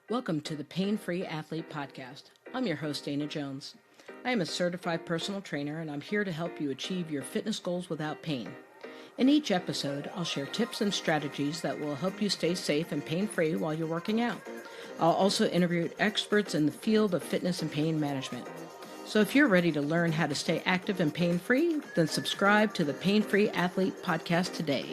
Welcome to the Pain-Free Athlete Podcast. I'm your host, Dana Jones. I am a certified personal trainer, and I'm here to help you achieve your fitness goals without pain. In each episode, I'll share tips and strategies that will help you stay safe and pain-free while you're working out. I'll also interview experts in the field of fitness and pain management. So if you're ready to learn how to stay active and pain-free, then subscribe to the Pain-Free Athlete Podcast today.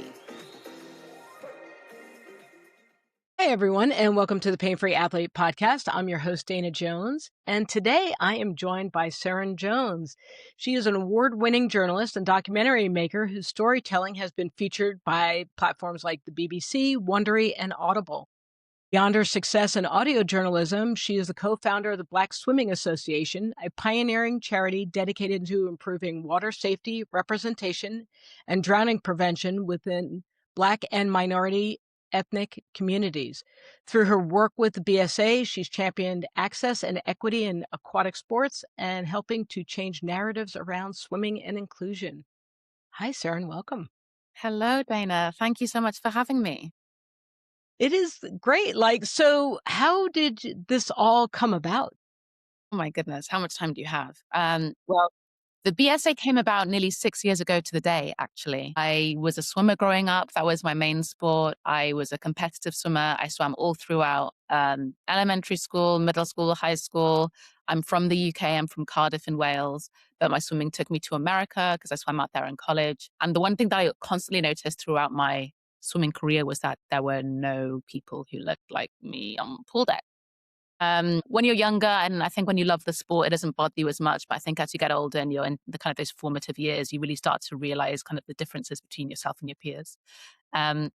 Hey everyone, and welcome to the Pain-Free Athlete Podcast. I'm your host, Dana Jones, and today I am joined by Seren Jones. She is an award-winning journalist and documentary maker whose storytelling has been featured by platforms like the BBC, Wondery, and Audible. Beyond her success in audio journalism, she is the co-founder of the Black Swimming Association, a pioneering charity dedicated to improving water safety, representation, and drowning prevention within Black and minority ethnic communities. Through her work with the BSA, she's championed access and equity in aquatic sports and helping to change narratives around swimming and inclusion. Hi, Seren, welcome. Hello, Dana. Thank you so much for having me. It is great. So how did this all come about? Oh my goodness, how much time do you have? Well, the BSA came about nearly 6 years ago to the day, actually. I was a swimmer growing up. That was my main sport. I was a competitive swimmer. I swam all throughout elementary school, middle school, high school. I'm from the UK. I'm from Cardiff in Wales. But my swimming took me to America because I swam out there in college. And the one thing that I constantly noticed throughout my swimming career was that there were no people who looked like me on pool deck. When you're younger, and I think when you love the sport, it doesn't bother you as much. But I think as you get older and you're in the kind of those formative years, you really start to realize kind of the differences between yourself and your peers.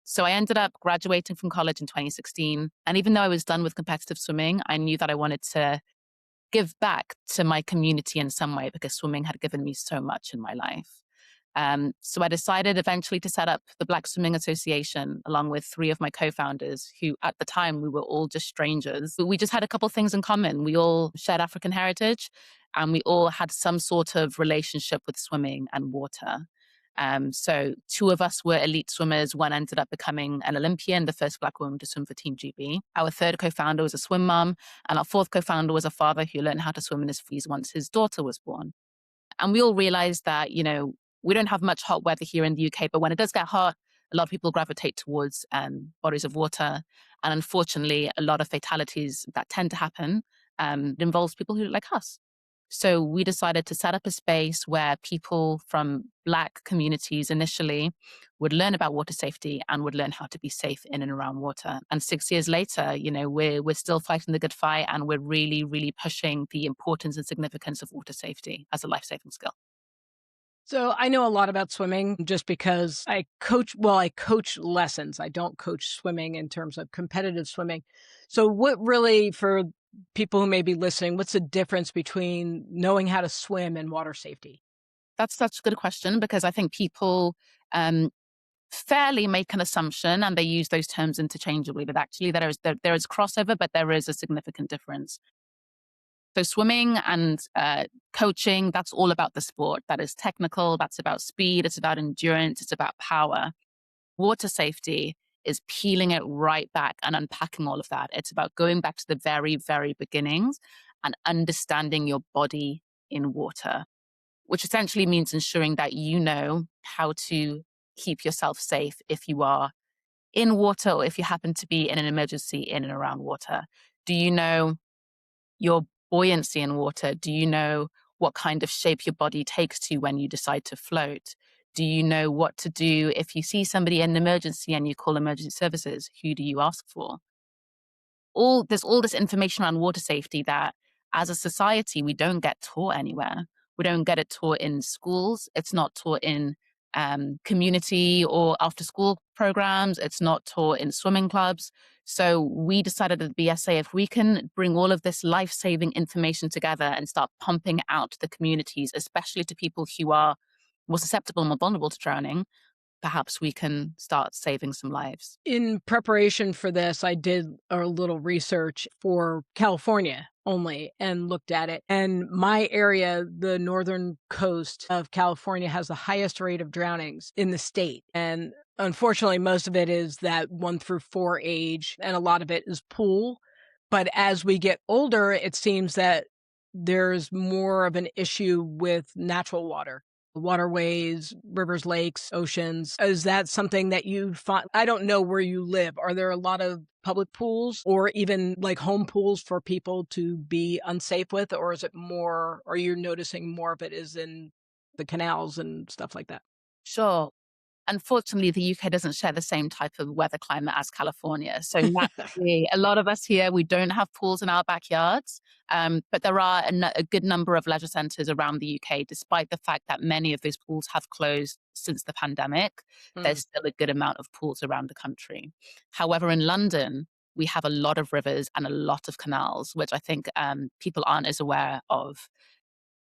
So I ended up graduating from college in 2016. And even though I was done with competitive swimming, I knew that I wanted to give back to my community in some way because swimming had given me so much in my life. So I decided eventually to set up the Black Swimming Association along with 3 of my co-founders who at the time we were all just strangers. But we just had a couple things in common. We all shared African heritage and we all had some sort of relationship with swimming and water. So 2 of us were elite swimmers. One ended up becoming an Olympian, the first Black woman to swim for Team GB. Our 3rd co-founder was a swim mom, and our 4th co-founder was a father who learned how to swim in his freeze once his daughter was born. And we all realized that, we don't have much hot weather here in the UK, but when it does get hot, a lot of people gravitate towards bodies of water. And unfortunately, a lot of fatalities that tend to happen involves people who look like us. So we decided to set up a space where people from Black communities initially would learn about water safety and would learn how to be safe in and around water. And 6 years later, we're still fighting the good fight, and we're really, really pushing the importance and significance of water safety as a life-saving skill. So I know a lot about swimming just because I coach lessons. I don't coach swimming in terms of competitive swimming. So what really, for people who may be listening, what's the difference between knowing how to swim and water safety? That's such a good question because I think people fairly make an assumption and they use those terms interchangeably, but actually there is crossover, but there is a significant difference. So swimming and coaching, that's all about the sport. That is technical, that's about speed, it's about endurance, it's about power. Water safety is peeling it right back and unpacking all of that. It's about going back to the very, very beginnings and understanding your body in water, which essentially means ensuring that you know how to keep yourself safe if you are in water or if you happen to be in an emergency in and around water. Do you know your buoyancy in water? Do you know what kind of shape your body takes to when you decide to float? Do you know what to do if you see somebody in an emergency and you call emergency services? Who do you ask for? There's all this information around water safety that as a society, we don't get taught anywhere. We don't get it taught in schools. It's not taught in community or after school programs. It's not taught in swimming clubs. So we decided at the BSA, if we can bring all of this life-saving information together and start pumping out to the communities, especially to people who are more susceptible and more vulnerable to drowning, perhaps we can start saving some lives. In preparation for this, I did a little research for California only and looked at it. And my area, the northern coast of California, has the highest rate of drownings in the state. And unfortunately, most of it is that 1 through 4 age, and a lot of it is pool. But as we get older, it seems that there's more of an issue with natural water, waterways, rivers, lakes, oceans. Is that something that you find? I don't know where you live. Are there a lot of public pools or even like home pools for people to be unsafe with? Or is it more, are you noticing more of it is in the canals and stuff like that? Sure. Unfortunately, the UK doesn't share the same type of weather climate as California. So naturally, a lot of us here, we don't have pools in our backyards. But there are a good number of leisure centres around the UK, despite the fact that many of those pools have closed since the pandemic. Mm. There's still a good amount of pools around the country. However, in London, we have a lot of rivers and a lot of canals, which I think people aren't as aware of.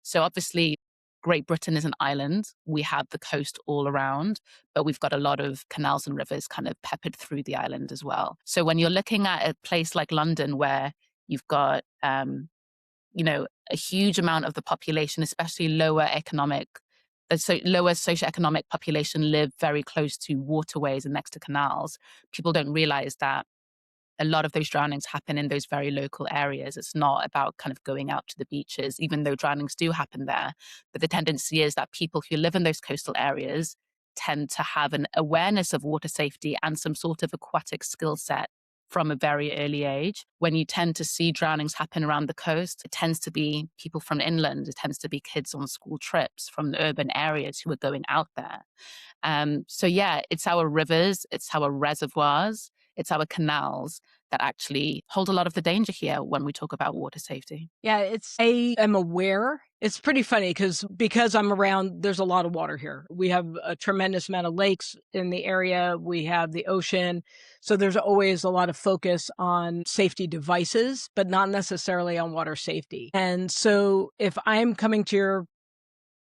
So obviously, Great Britain is an island. We have the coast all around, but we've got a lot of canals and rivers kind of peppered through the island as well. So when you're looking at a place like London, where you've got, a huge amount of the population, especially lower socioeconomic population, live very close to waterways and next to canals. People don't realize that a lot of those drownings happen in those very local areas. It's not about kind of going out to the beaches, even though drownings do happen there. But the tendency is that people who live in those coastal areas tend to have an awareness of water safety and some sort of aquatic skill set from a very early age. When you tend to see drownings happen around the coast, it tends to be people from inland. It tends to be kids on school trips from the urban areas who are going out there. So yeah, it's our rivers, it's our reservoirs, it's our canals that actually hold a lot of the danger here when we talk about water safety. Yeah, I am aware. It's pretty funny because I'm around, there's a lot of water here. We have a tremendous amount of lakes in the area. We have the ocean. So there's always a lot of focus on safety devices, but not necessarily on water safety. And so if I'm coming to your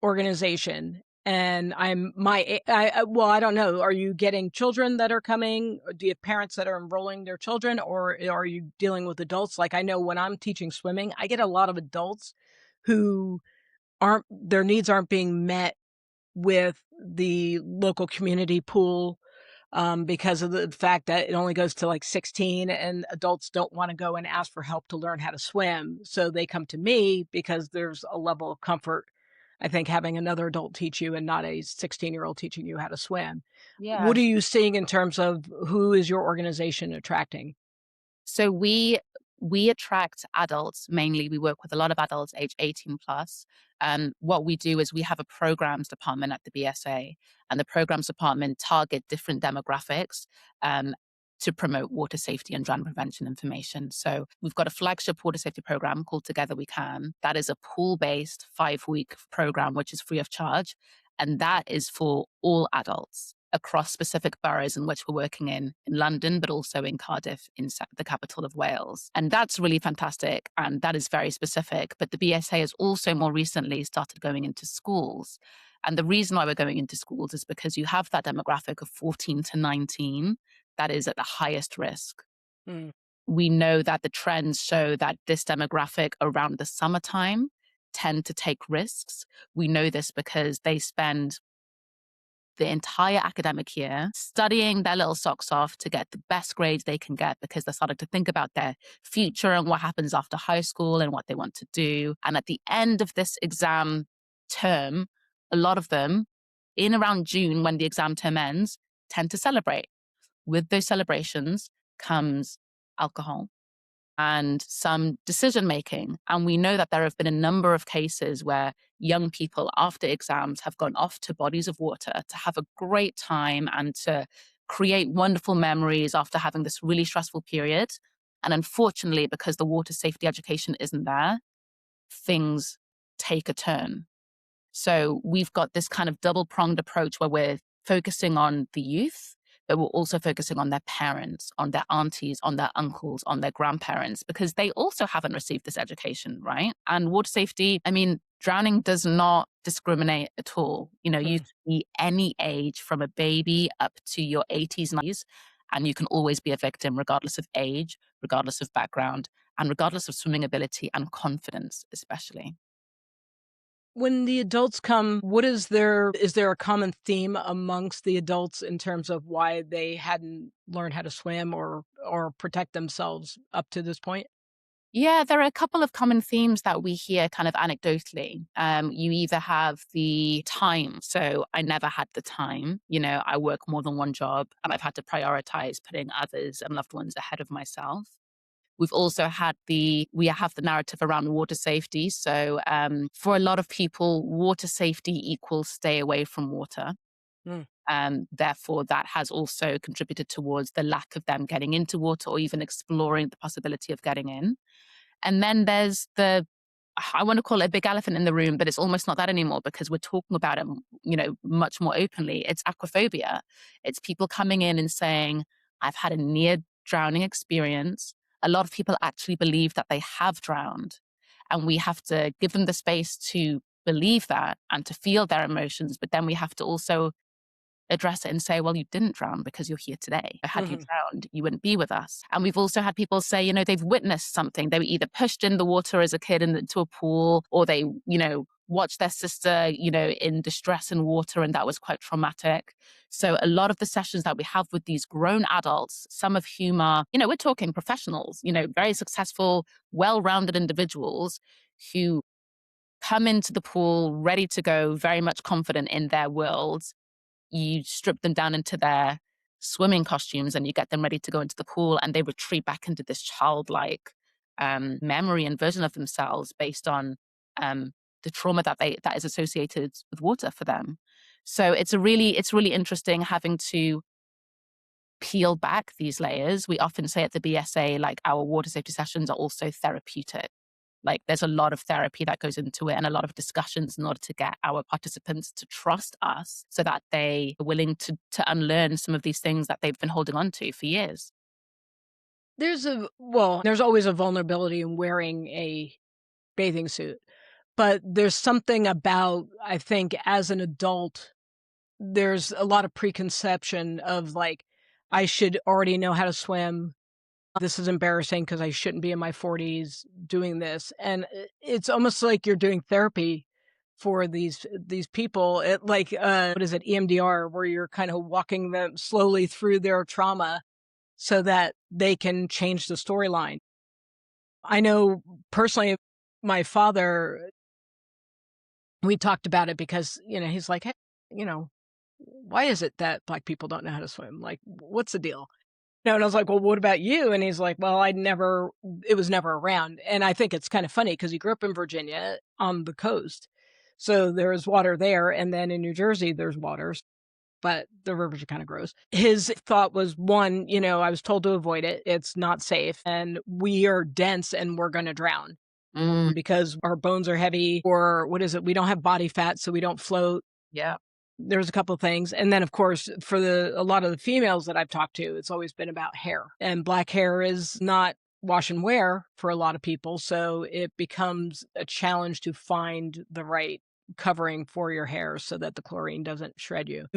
organization and well, I don't know. Are you getting children that are coming? Or do you have parents that are enrolling their children, or are you dealing with adults? Like I know when I'm teaching swimming, I get a lot of adults who their needs aren't being met with the local community pool, because of the fact that it only goes to like 16 and adults don't want to go and ask for help to learn how to swim. So they come to me because there's a level of comfort, I think, having another adult teach you and not a 16-year-old teaching you how to swim. Yeah. What are you seeing in terms of who is your organization attracting? So we attract adults mainly. We work with a lot of adults age 18 plus. What we do is we have a programs department at the BSA, and the programs department target different demographics to promote water safety and drown prevention information. So we've got a flagship water safety program called Together We Can. That is a pool-based 5-week program, which is free of charge. And that is for all adults across specific boroughs in which we're working in London, but also in Cardiff, the capital of Wales. And that's really fantastic. And that is very specific. But the BSA has also more recently started going into schools. And the reason why we're going into schools is because you have that demographic of 14 to 19 that is at the highest risk. Mm. We know that the trends show that this demographic around the summertime tend to take risks. We know this because they spend the entire academic year studying their little socks off to get the best grades they can get because they're starting to think about their future and what happens after high school and what they want to do. And at the end of this exam term, a lot of them, in around June when the exam term ends, tend to celebrate. With those celebrations comes alcohol and some decision making. And we know that there have been a number of cases where young people after exams have gone off to bodies of water to have a great time and to create wonderful memories after having this really stressful period. And unfortunately, because the water safety education isn't there, things take a turn. So we've got this kind of double-pronged approach where we're focusing on the youth, but we're also focusing on their parents, on their aunties, on their uncles, on their grandparents, because they also haven't received this education, right? And water safety, I mean, drowning does not discriminate at all. You know, you Mm. can be any age from a baby up to your 80s, 90s, and you can always be a victim regardless of age, regardless of background, and regardless of swimming ability and confidence, especially. When the adults come, is there a common theme amongst the adults in terms of why they hadn't learned how to swim or protect themselves up to this point? Yeah, there are a couple of common themes that we hear kind of anecdotally. You either have the time. So I never had the time. I work more than one job and I've had to prioritize putting others and loved ones ahead of myself. We've also had we have the narrative around water safety. So for a lot of people, water safety equals stay away from water. Mm. Therefore, that has also contributed towards the lack of them getting into water or even exploring the possibility of getting in. And then there's I want to call it a big elephant in the room, but it's almost not that anymore because we're talking about it, much more openly. It's aquaphobia. It's people coming in and saying, I've had a near drowning experience. A lot of people actually believe that they have drowned. And we have to give them the space to believe that and to feel their emotions. But then we have to also address it and say, well, you didn't drown because you're here today. Had you Mhm. drowned, you wouldn't be with us. And we've also had people say, they've witnessed something. They were either pushed in the water as a kid into a pool, or they, watched their sister, in distress in water, and that was quite traumatic. So a lot of the sessions that we have with these grown adults, some of whom are, we're talking professionals, very successful, well-rounded individuals who come into the pool ready to go, very much confident in their worlds. You strip them down into their swimming costumes and you get them ready to go into the pool, and they retreat back into this childlike memory and version of themselves based on um, the trauma that is associated with water for them. So it's really interesting having to peel back these layers. We often say at the BSA, like, our water safety sessions are also therapeutic. Like, there's a lot of therapy that goes into it and a lot of discussions in order to get our participants to trust us so that they are willing to unlearn some of these things that they've been holding on to for years. There's always a vulnerability in wearing a bathing suit, but there's something about, I think, as an adult, there's a lot of preconception of, like, I should already know how to swim. This is embarrassing because I shouldn't be in my 40s doing this, and it's almost like you're doing therapy for these people. What is it, EMDR, where you're kinda walking them slowly through their trauma so that they can change the storyline. I know personally, my father, we talked about it because, he's like, "Hey, you know, why is it that black people don't know how to swim? Like, what's the deal?" No, and I was like, "Well, what about you?" And he's like, "Well, it was never around." And I think it's kind of funny because he grew up in Virginia on the coast. So there's water there, and then in New Jersey there's waters, but the rivers are kind of gross. His thought was, one, I was told to avoid it. It's not safe, and we are dense and we're going to drown Mm, because our bones are heavy, or what is it? We don't have body fat, so we don't float. yeah. There's a couple of things. And then, of course, for a lot of the females that I've talked to, it's always been about hair. And black hair is not wash and wear for a lot of people. So it becomes a challenge to find the right covering for your hair so that the chlorine doesn't shred you.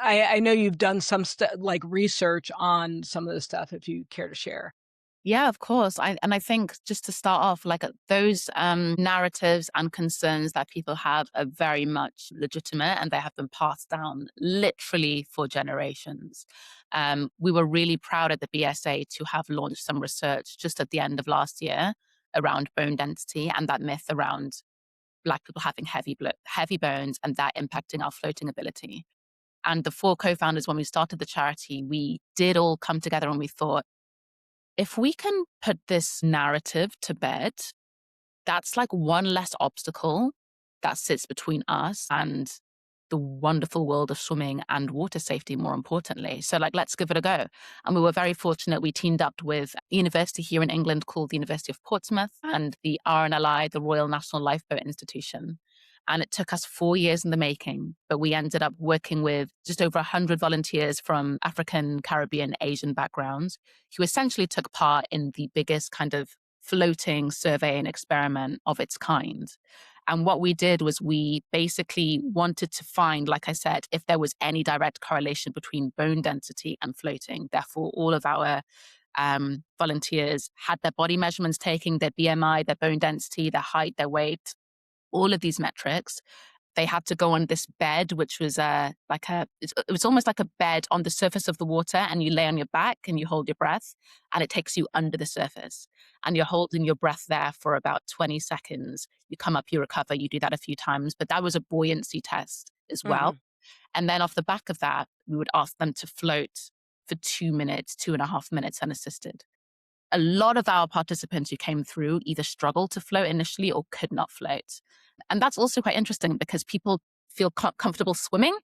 I know you've done some like research on some of this stuff, if you care to share. Yeah, of course. I think, just to start off, like, those narratives and concerns that people have are very much legitimate, and they have been passed down literally for generations. We were really proud at the BSA to have launched some research just at the end of last year around bone density and that myth around Black people having heavy bones and that impacting our floating ability. And the four co-founders, when we started the charity, we did all come together and we thought, if we can put this narrative to bed, that's like one less obstacle that sits between us and the wonderful world of swimming and water safety, more importantly. So, like, let's give it a go. And we were very fortunate. We teamed up with a university here in England called the University of Portsmouth and the RNLI, the Royal National Lifeboat Institution. And it took us 4 years in the making, but we ended up working with just over 100 volunteers from African, Caribbean, Asian backgrounds who essentially took part in the biggest kind of floating survey and experiment of its kind. And what we did was we basically wanted to find, like I said, if there was any direct correlation between bone density and floating. Therefore, all of our volunteers had their body measurements taken, their BMI, their bone density, their height, their weight, all of these metrics. They had to go on this bed, which was it was almost like a bed on the surface of the water, and you lay on your back and you hold your breath, and it takes you under the surface, and you're holding your breath there for about 20 seconds. You come up, you recover, you do that a few times, but that was a buoyancy test as well. Mhm. And then off the back of that, we would ask them to float for 2 minutes, 2.5 minutes unassisted. A lot of our participants who came through either struggled to float initially or could not float. And that's also quite interesting because people feel comfortable swimming,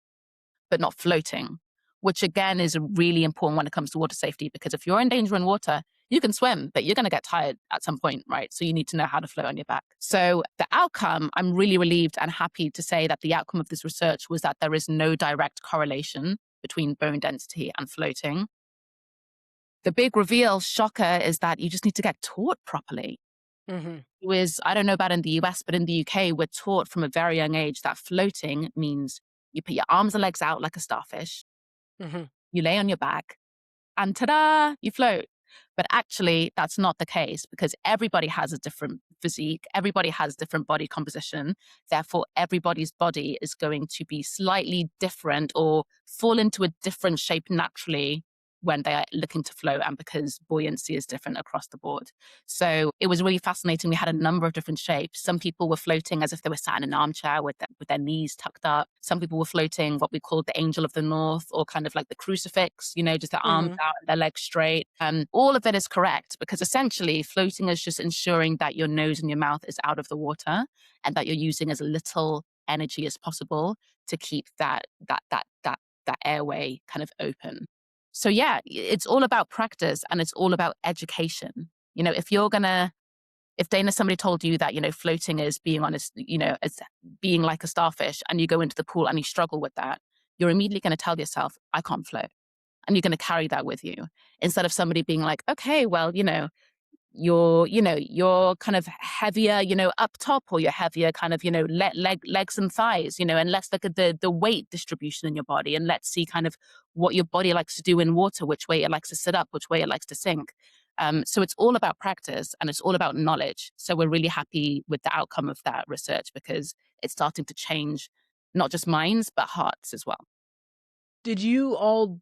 but not floating, which again is really important when it comes to water safety, because if you're in danger in water, you can swim, but you're going to get tired at some point, right? So you need to know how to float on your back. So the outcome, I'm really relieved and happy to say that the outcome of this research was that there is no direct correlation between bone density and floating. The big reveal, shocker, is that you just need to get taught properly. Mhm. I don't know about in the US, but in the UK, we're taught from a very young age that floating means you put your arms and legs out like a starfish, Mhm. you lay on your back, and ta-da, you float. But actually, that's not the case because everybody has a different physique. Everybody has different body composition. Therefore, everybody's body is going to be slightly different or fall into a different shape naturally when they are looking to float, and because buoyancy is different across the board. So it was really fascinating. We had a number of different shapes. Some people were floating as if they were sat in an armchair with their knees tucked up. Some people were floating what we called the angel of the north, or kind of like the crucifix, just their arms Mhm. out and their legs straight. All of it is correct because essentially floating is just ensuring that your nose and your mouth is out of the water and that you're using as little energy as possible to keep that airway kind of open. So yeah, it's all about practice and it's all about education. If Dana, somebody told you that, floating is being honest, as being like a starfish, and you go into the pool and you struggle with that, you're immediately going to tell yourself, I can't float. And you're going to carry that with you instead of somebody being like, okay, well, you're kind of heavier, up top, or you're heavier kind of, legs and thighs, and let's look at the weight distribution in your body, and let's see kind of what your body likes to do in water, which way it likes to sit up, which way it likes to sink. So it's all about practice and it's all about knowledge. So we're really happy with the outcome of that research because it's starting to change not just minds, but hearts as well. Did you all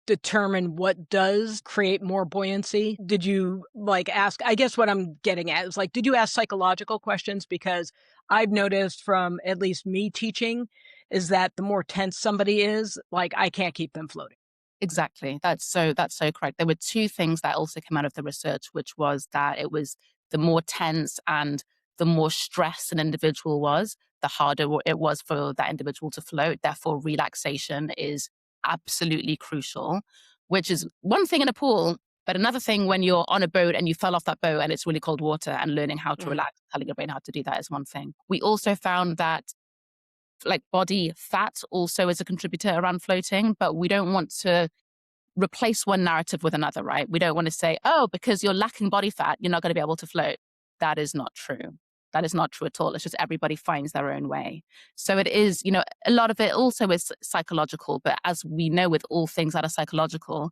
determine what does create more buoyancy? Did you ask, I guess what I'm getting at is did you ask psychological questions? Because I've noticed from at least me teaching is that the more tense somebody is, I can't keep them floating. Exactly. That's so correct. There were two things that also came out of the research, which was that it was the more tense and the more stressed an individual was, the harder it was for that individual to float. Therefore, relaxation is absolutely crucial, which is one thing in a pool, but another thing when you're on a boat and you fell off that boat and it's really cold water, and learning how to Mhm. relax, telling your brain how to do that is one thing. We also found that body fat also is a contributor around floating, but we don't want to replace one narrative with another, right? We don't want to say, oh, because you're lacking body fat, you're not going to be able to float. That is not true. That is not true at all. It's just everybody finds their own way. So it is, a lot of it also is psychological. But as we know with all things that are psychological,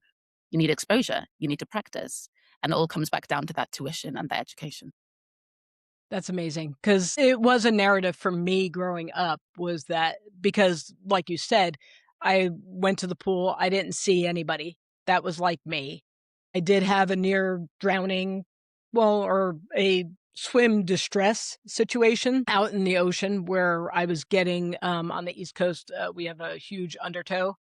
you need exposure, you need to practice. And it all comes back down to that tuition and the education. That's amazing because it was a narrative for me growing up was that because, like you said, I went to the pool, I didn't see anybody that was like me. I did have a near drowning, or a swim distress situation out in the ocean where I was getting, on the East Coast, we have a huge undertow,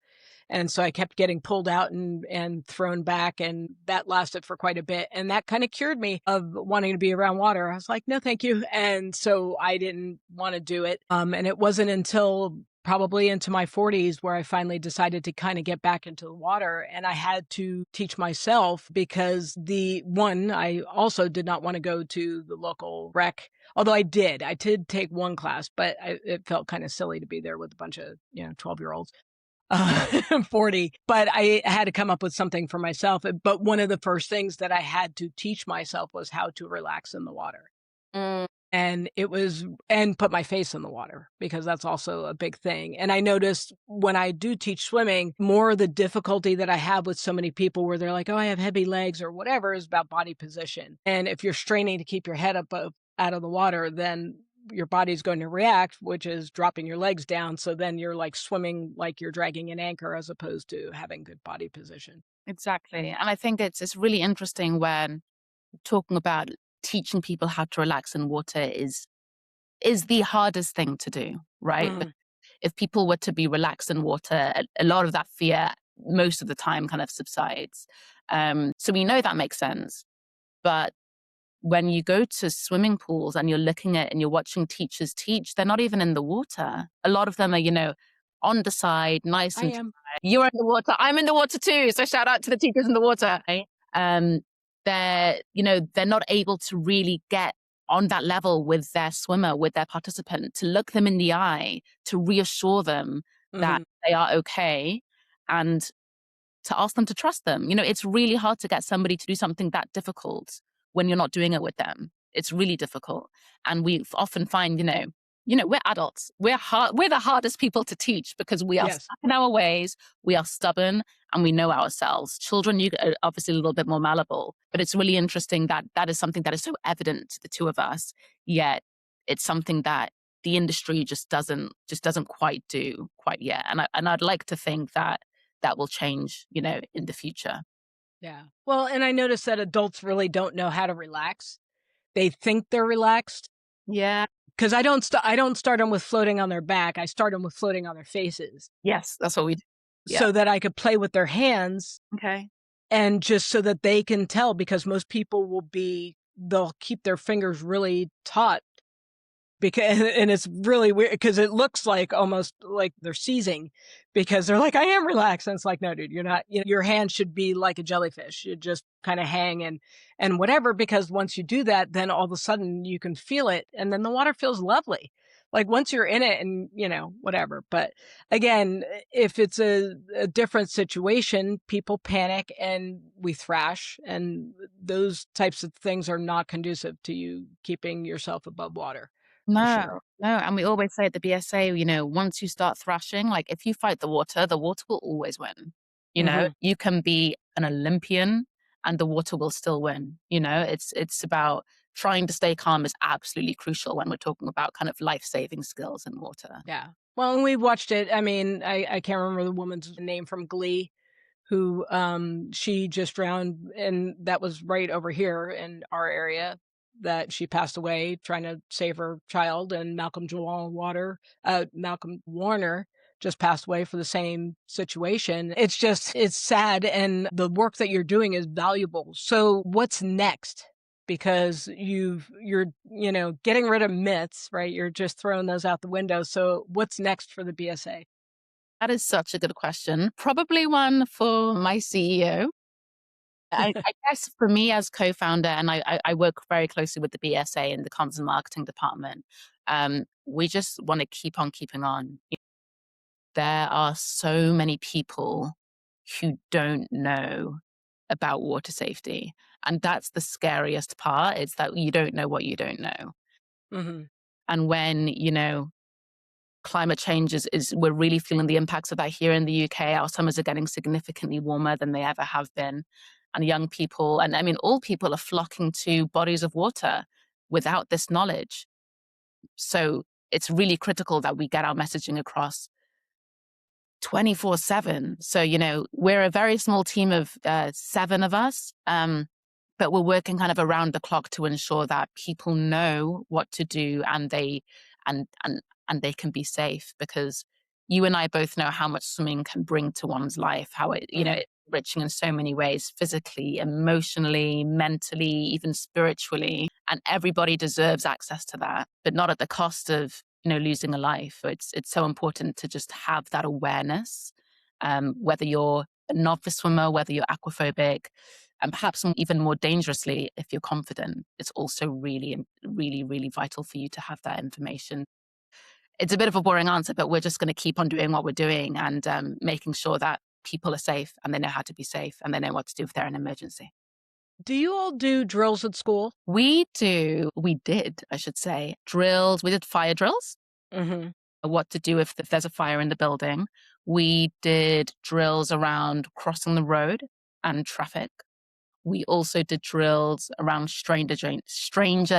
and so I kept getting pulled out and thrown back, and that lasted for quite a bit, and that kinda cured me of wanting to be around water. I was like, "No, thank you," and so I didn't wanna do it, and it wasn't until probably into my 40s where I finally decided to kinda get back into the water, and I had to teach myself because I also did not wanna go to the local rec, although I did take one class, but it felt kinda silly to be there with a bunch of, 12-year-olds. 40, but I had to come up with something for myself, but one of the first things that I had to teach myself was how to relax in the water, Mm. and put my face in the water because that's also a big thing, and I noticed when I do teach swimming, more of the difficulty that I have with so many people where they're like, "Oh, I have heavy legs," or whatever is about body position, and if you're straining to keep your head up out of the water, then your body's going to react, which is dropping your legs down. So then you're like swimming like you're dragging an anchor as opposed to having good body position. Exactly. And I think it's really interesting when talking about teaching people how to relax in water is the hardest thing to do, right? But Mhm. if people were to be relaxed in water, a lot of that fear most of the time kind of subsides. So we know that makes sense. But when you go to swimming pools and you're looking at and you're watching teachers teach, they're not even in the water. A lot of them are, on the side, nice I and am. you're in the water. I'm in the water too. So shout out to the teachers in the water. Right? They're not able to really get on that level with their swimmer, with their participant, to look them in the eye, to reassure them that Mhm. they are okay, and to ask them to trust them. It's really hard to get somebody to do something that difficult when you're not doing it with them. It's really difficult. And we often find, we're adults. We're the hardest people to teach because we are Yes. stuck in our ways, we are stubborn, and we know ourselves. Children, you are obviously a little bit more malleable, but it's really interesting that that is something that is so evident to the two of us, yet it's something that the industry just doesn't quite do quite yet. And I'd like to think that that will change, in the future. Yeah. Well, and I noticed that adults really don't know how to relax. They think they're relaxed Yeah. because I don't start them with floating on their back. I start them with floating on their faces Yes, that's what we do. Yeah. so that I could play with their hands Okay. and just so that they can tell because most people they'll keep their fingers really taut because and it's really weird because it looks like almost like they're seizing because they're like, I am relaxed. And it's like, no, dude, you're not. Your hand should be like a jellyfish. You just kind of hang and whatever, because once you do that, then all of a sudden you can feel it. And then the water feels lovely. Like once you're in it and, whatever. But again, if it's a different situation, people panic and we thrash. And those types of things are not conducive to you keeping yourself above water. For sure. No, no. And we always say at the BSA, once you start thrashing, like if you fight the water will always win. Mhm. You can be an Olympian and the water will still win. It's about trying to stay calm is absolutely crucial when we're talking about kind of life-saving skills in water. Yeah. Well, and we watched it. I mean, I can't remember the woman's name from Glee who, she just drowned, and that was right over here in our area that she passed away trying to save her child, and Malcolm Warner just passed away for the same situation. It's sad, and the work that you're doing is valuable. So what's next? Because you're, getting rid of myths, right? You're just throwing those out the window. So what's next for the BSA? That is such a good question. Probably one for my CEO. I guess for me as co-founder, and I work very closely with the BSA and the comms and marketing department, we just want to keep on keeping on. There are so many people who don't know about water safety. And that's the scariest part, is that you don't know what you don't know. Mhm. And when, climate change is we're really feeling the impacts of that here in the UK. Our summers are getting significantly warmer than they ever have been. And young people, and I mean, all people are flocking to bodies of water without this knowledge. So it's really critical that we get our messaging across 24/7. So, we're a very small team of 7 of us, but we're working kind of around the clock to ensure that people know what to do and and and they can be safe, because you and I both know how much swimming can bring to one's life, how Mhm. it's enriching in so many ways, physically, emotionally, mentally, even spiritually. And everybody deserves access to that, but not at the cost of, losing a life. So it's so important to just have that awareness, whether you're a novice swimmer, whether you're aquaphobic, and perhaps even more dangerously, if you're confident, it's also really, really, really vital for you to have that information. It's a bit of a boring answer, but we're just going to keep on doing what we're doing and making sure that people are safe and they know how to be safe and they know what to do if they're in an emergency. Do you all do drills at school? We did, I should say, drills. We did fire drills, Mhm. what to do if there's a fire in the building. We did drills around crossing the road and traffic. We also did drills around stranger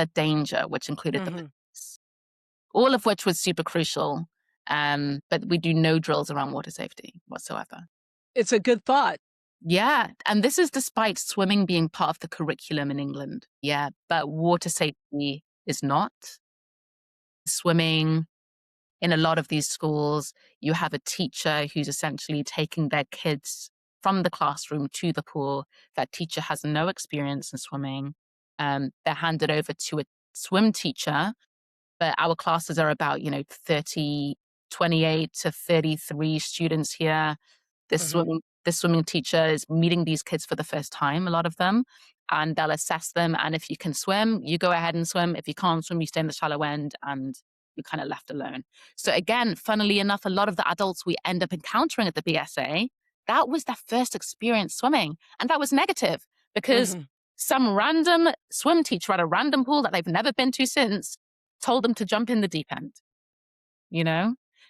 danger, which included the Mhm. police. all of which was super crucial. But we do no drills around water safety whatsoever. It's a good thought. Yeah. And this is despite swimming being part of the curriculum in England. Yeah. But water safety is not. Swimming in a lot of these schools, you have a teacher who's essentially taking their kids from the classroom to the pool. That teacher has no experience in swimming. They're handed over to a swim teacher, but our classes are about, 28 to 33 students here. This swimming teacher is meeting these kids for the first time, a lot of them, and they'll assess them. And if you can swim, you go ahead and swim. If you can't swim, you stay in the shallow end and you're kind of left alone. So again, funnily enough, a lot of the adults we end up encountering at the BSA, that was their first experience swimming. And that was negative because some random swim teacher at a random pool that they've never been to since told them to jump in the deep end,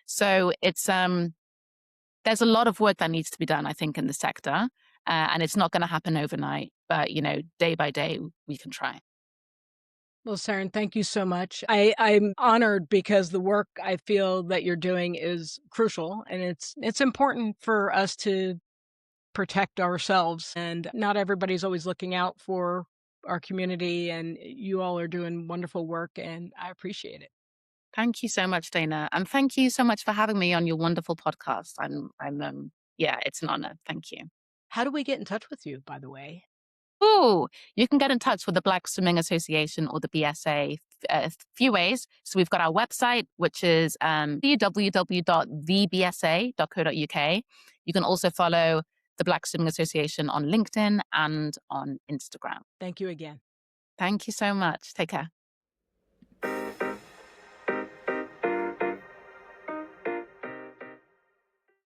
So it's, there's a lot of work that needs to be done, I think, in the sector. And it's not going to happen overnight, but, day by day, we can try. Well, Seren, thank you so much. I'm honored because the work I feel that you're doing is crucial, and it's important for us to protect ourselves. And not everybody's always looking out for our community, and you all are doing wonderful work, and I appreciate it. Thank you so much, Dana. And thank you so much for having me on your wonderful podcast. Yeah, it's an honor. Thank you. How do we get in touch with you, by the way? Oh, you can get in touch with the Black Swimming Association or the BSA a few ways. So we've got our website, which is www.thebsa.co.uk. You can also follow the Black Swimming Association on LinkedIn and on Instagram. Thank you again. Thank you so much. Take care.